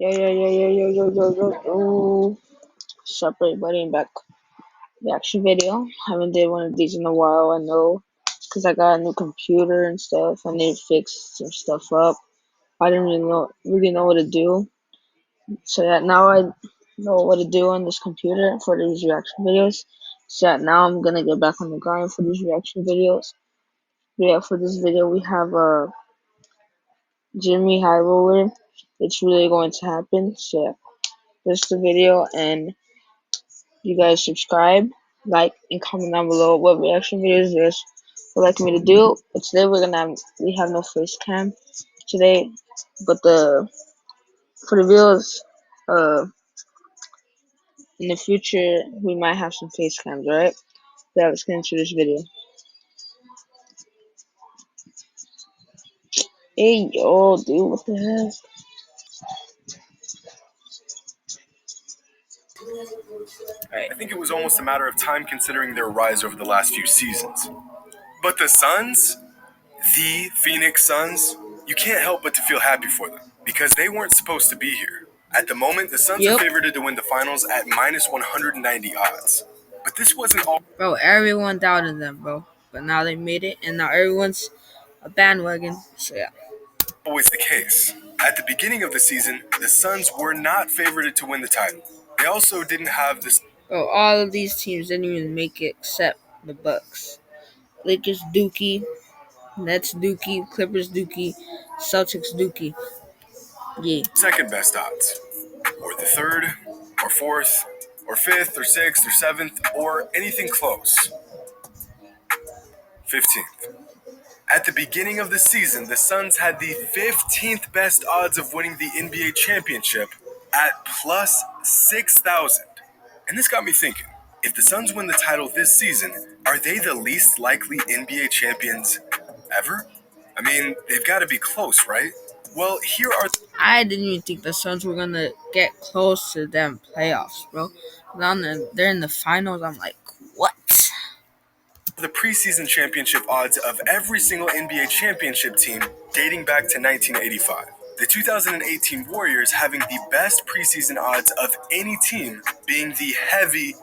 Yo. What's up, everybody? I'm back. Reaction video. Haven't did one of these in a while, I know. Because I got a new computer and stuff. I need to fix some stuff up. I didn't really know what to do. So that now I know what to do on this computer for these reaction videos. So that now I'm going to get back on the grind for these reaction videos. But yeah, for this video, we have Jimmy High Roller. It's really going to happen. So yeah, this is the video, and you guys subscribe, like, and comment down below what reaction videos you guys would like me to do. But today we have no face cam today, but for the videos in the future we might have some face cams. Alright, yeah, let's get into this video. Hey yo, dude, what the heck? I think it was almost a matter of time considering their rise over the last few seasons. But the Suns, the Phoenix Suns, you can't help but to feel happy for them because they weren't supposed to be here. At the moment, the Suns are favored to win the finals at minus 190 odds. But this wasn't all. Bro, everyone doubted them, bro. But now they made it, and now everyone's a bandwagon. So yeah. Always the case. At the beginning of the season, the Suns were not favored to win the title. They also didn't have this. Bro, all of these teams didn't even make it except the Bucks. Lakers Dookie, Nets Dookie, Clippers Dookie, Celtics Dookie. Yeah. Second best odds, or the third, or fourth, or fifth, or sixth, or seventh, or anything close. 15th. At the beginning of the season, the Suns had the 15th best odds of winning the NBA championship at plus 6,000. And this got me thinking, if the Suns win the title this season, are they the least likely NBA champions ever? I mean, they've got to be close, right? Well, here are... I didn't even think the Suns were going to get close to them playoffs, bro. Now they're in the finals. I'm like, what? The preseason championship odds of every single NBA championship team dating back to 1985. The 2018 Warriors having the best preseason odds of any team, being the heavy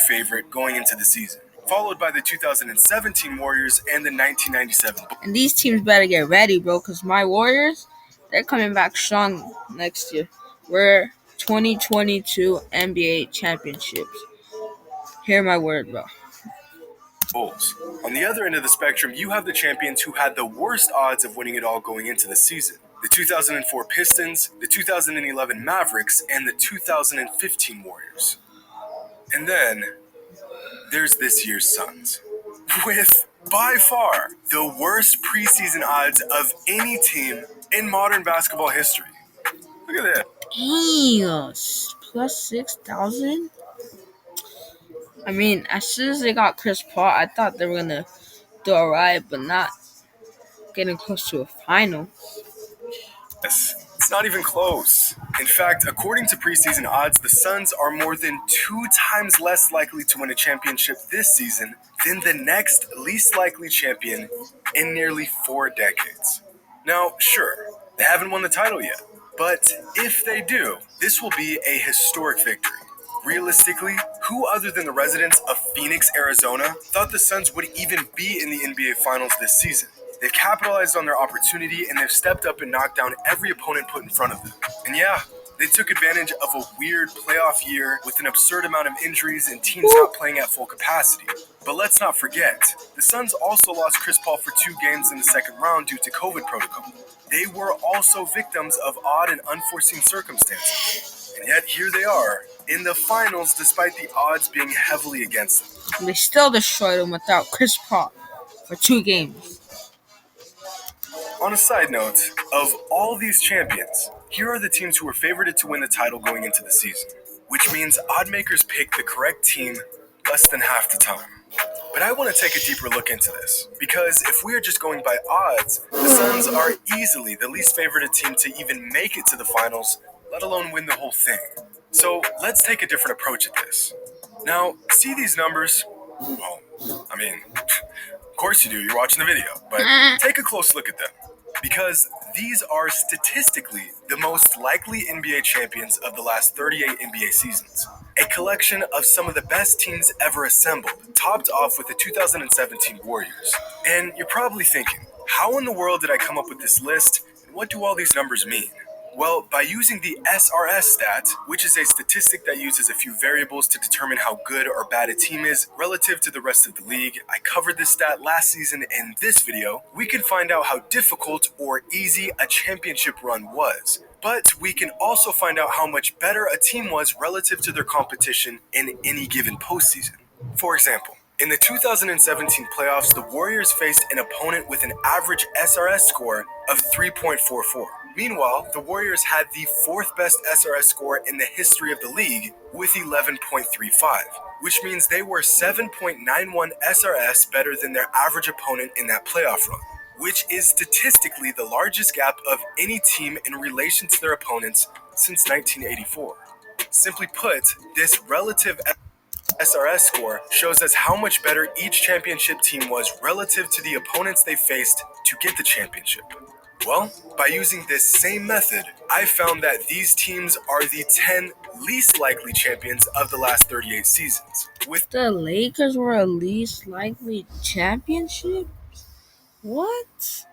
favorite going into the season, followed by the 2017 Warriors and the 1997 Bulls. And these teams better get ready, bro, because my Warriors, they're coming back strong next year. We're 2022 NBA championships. Hear my word, bro. Bulls. On the other end of the spectrum, you have the champions who had the worst odds of winning it all going into the season. The 2004 Pistons, the 2011 Mavericks, and the 2015 Warriors. And then there's this year's Suns, with by far the worst preseason odds of any team in modern basketball history. Look at that. Damn, plus 6,000? I mean, as soon as they got Chris Paul, I thought they were going to do alright, but not getting close to a final. Yes, it's not even close. In fact, according to preseason odds, the Suns are more than 2 times less likely to win a championship this season than the next least likely champion in nearly 4 decades. Now, sure, they haven't won the title yet, but if they do, this will be a historic victory. Realistically, who other than the residents of Phoenix, Arizona, thought the Suns would even be in the NBA Finals this season? They've capitalized on their opportunity and they've stepped up and knocked down every opponent put in front of them. And yeah, they took advantage of a weird playoff year with an absurd amount of injuries and teams not playing at full capacity. But let's not forget, the Suns also lost Chris Paul for 2 games in the second round due to COVID protocol. They were also victims of odd and unforeseen circumstances. And yet here they are, in the finals despite the odds being heavily against them. They still destroyed them without Chris Paul for 2 games. On a side note, of all these champions, here are the teams who were favored to win the title going into the season, which means odd makers pick the correct team less than half the time. But I want to take a deeper look into this, because if we are just going by odds, the Suns are easily the least favored team to even make it to the finals, let alone win the whole thing. So let's take a different approach at this. Now, see these numbers? Well, I mean, of course you do, you're watching the video, but take a close look at them. Because these are statistically the most likely NBA champions of the last 38 NBA seasons. A collection of some of the best teams ever assembled, topped off with the 2017 Warriors. And you're probably thinking, how in the world did I come up with this list, and what do all these numbers mean? Well, by using the SRS stat, which is a statistic that uses a few variables to determine how good or bad a team is relative to the rest of the league, I covered this stat last season in this video, we can find out how difficult or easy a championship run was. But we can also find out how much better a team was relative to their competition in any given postseason. For example, in the 2017 playoffs, the Warriors faced an opponent with an average SRS score of 3.44. Meanwhile, the Warriors had the fourth best SRS score in the history of the league with 11.35, which means they were 7.91 SRS better than their average opponent in that playoff run, which is statistically the largest gap of any team in relation to their opponents since 1984. Simply put, this relative SRS score shows us how much better each championship team was relative to the opponents they faced to get the championship. Well, by using this same method, I found that these teams are the 10 least likely champions of the last 38 seasons. With The Lakers were a least likely championship? What?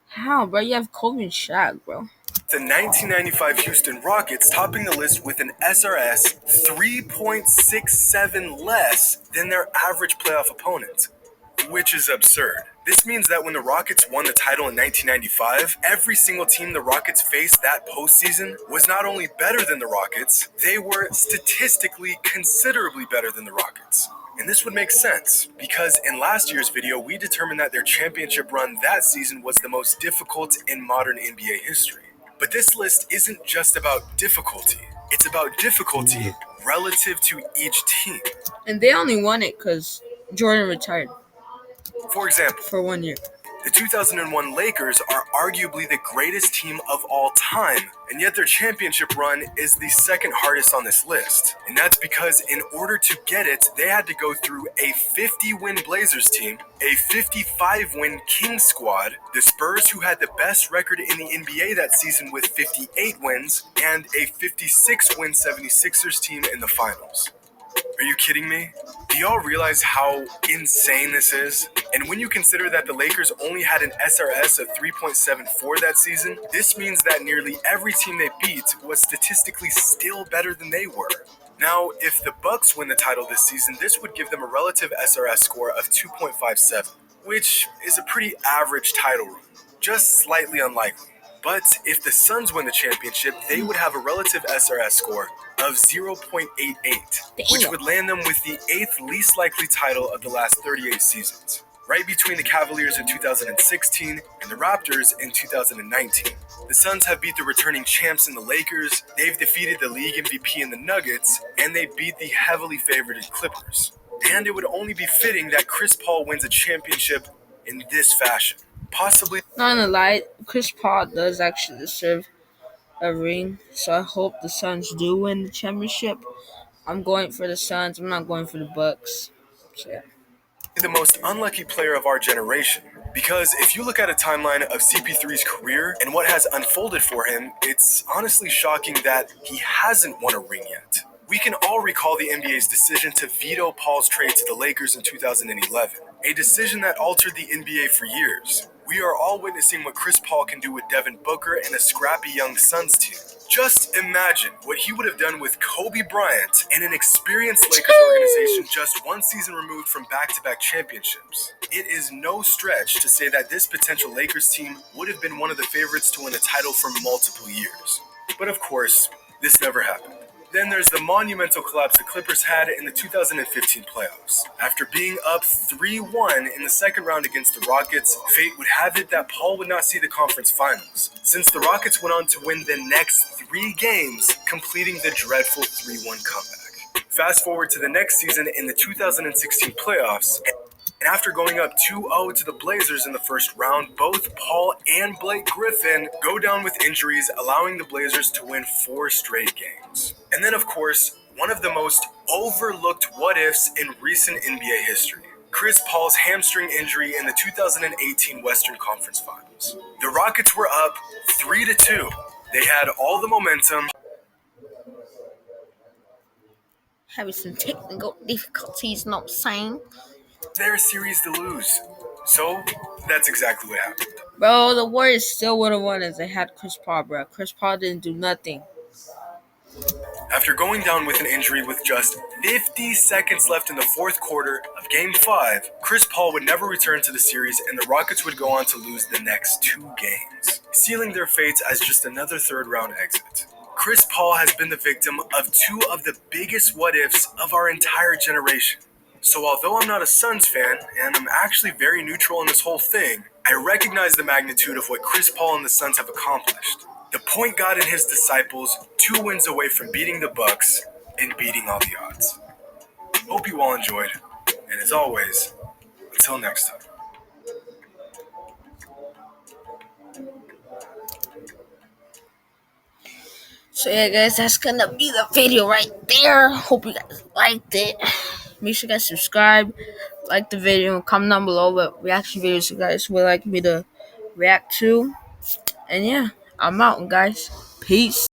How, bro? You have Kobe and Shaq, bro. the 1995 Houston Rockets topping the list with an SRS 3.67 less than their average playoff opponent, which is absurd. This means that when the Rockets won the title in 1995, every single team the Rockets faced that postseason was not only better than the Rockets, they were statistically considerably better than the Rockets. And this would make sense, because in last year's video, we determined that their championship run that season was the most difficult in modern NBA history. But this list isn't just about difficulty, it's about difficulty relative to each team. And they only won it because Jordan retired For example, for 1 year. the 2001 Lakers are arguably the greatest team of all time, and yet their championship run is the second hardest on this list. And that's because in order to get it, they had to go through a 50-win Blazers team, a 55-win Kings squad, the Spurs who had the best record in the NBA that season with 58 wins, and a 56-win 76ers team in the finals. Are you kidding me? Do y'all realize how insane this is? And when you consider that the Lakers only had an SRS of 3.74 that season, this means that nearly every team they beat was statistically still better than they were. Now, if the Bucks win the title this season, this would give them a relative SRS score of 2.57, which is a pretty average title run, just slightly unlikely. But if the Suns win the championship, they would have a relative SRS score of 0.88, which would land them with the 8th least likely title of the last 38 seasons, right between the Cavaliers in 2016 and the Raptors in 2019. The Suns have beat the returning champs in the Lakers, they've defeated the league MVP in the Nuggets, and they beat the heavily favored Clippers. And it would only be fitting that Chris Paul wins a championship in this fashion. Possibly. Not gonna lie, Chris Paul does actually deserve a ring, so I hope the Suns do win the championship. I'm going for the Suns. I'm not going for the Bucks. So, yeah. The most unlucky player of our generation. Because if you look at a timeline of CP3's career and what has unfolded for him, it's honestly shocking that he hasn't won a ring yet. We can all recall the NBA's decision to veto Paul's trade to the Lakers in 2011, a decision that altered the NBA for years. We are all witnessing what Chris Paul can do with Devin Booker and a scrappy young Suns team. Just imagine what he would have done with Kobe Bryant and an experienced Lakers organization just one season removed from back-to-back championships. It is no stretch to say that this potential Lakers team would have been one of the favorites to win a title for multiple years. But of course, this never happened. Then there's the monumental collapse the Clippers had in the 2015 playoffs. After being up 3-1 in the second round against the Rockets, fate would have it that Paul would not see the conference finals, since the Rockets went on to win the next 3 games, completing the dreadful 3-1 comeback. Fast forward to the next season in the 2016 playoffs, and after going up 2-0 to the Blazers in the first round, both Paul and Blake Griffin go down with injuries, allowing the Blazers to win 4 straight games. And then, of course, one of the most overlooked what-ifs in recent NBA history, Chris Paul's hamstring injury in the 2018 Western Conference Finals. The Rockets were up 3-2. They had all the momentum. Having some technical difficulties, you know what I'm saying? Their series to lose. So that's exactly what happened. Bro, the Warriors still would have won if they had Chris Paul, bro. Chris Paul didn't do nothing. After going down with an injury with just 50 seconds left in the fourth quarter of Game 5, Chris Paul would never return to the series and the Rockets would go on to lose the next 2 games, sealing their fates as just another third-round exit. Chris Paul has been the victim of 2 of the biggest what-ifs of our entire generation. So although I'm not a Suns fan, and I'm actually very neutral in this whole thing, I recognize the magnitude of what Chris Paul and the Suns have accomplished. The point guard and his disciples, 2 wins away from beating the Bucks and beating all the odds. Hope you all enjoyed, and as always, until next time. So yeah, guys, that's gonna be the video right there. Hope you guys liked it. Make sure you guys subscribe, like the video, and comment down below what reaction videos you guys would like me to react to. And yeah, I'm out, guys. Peace.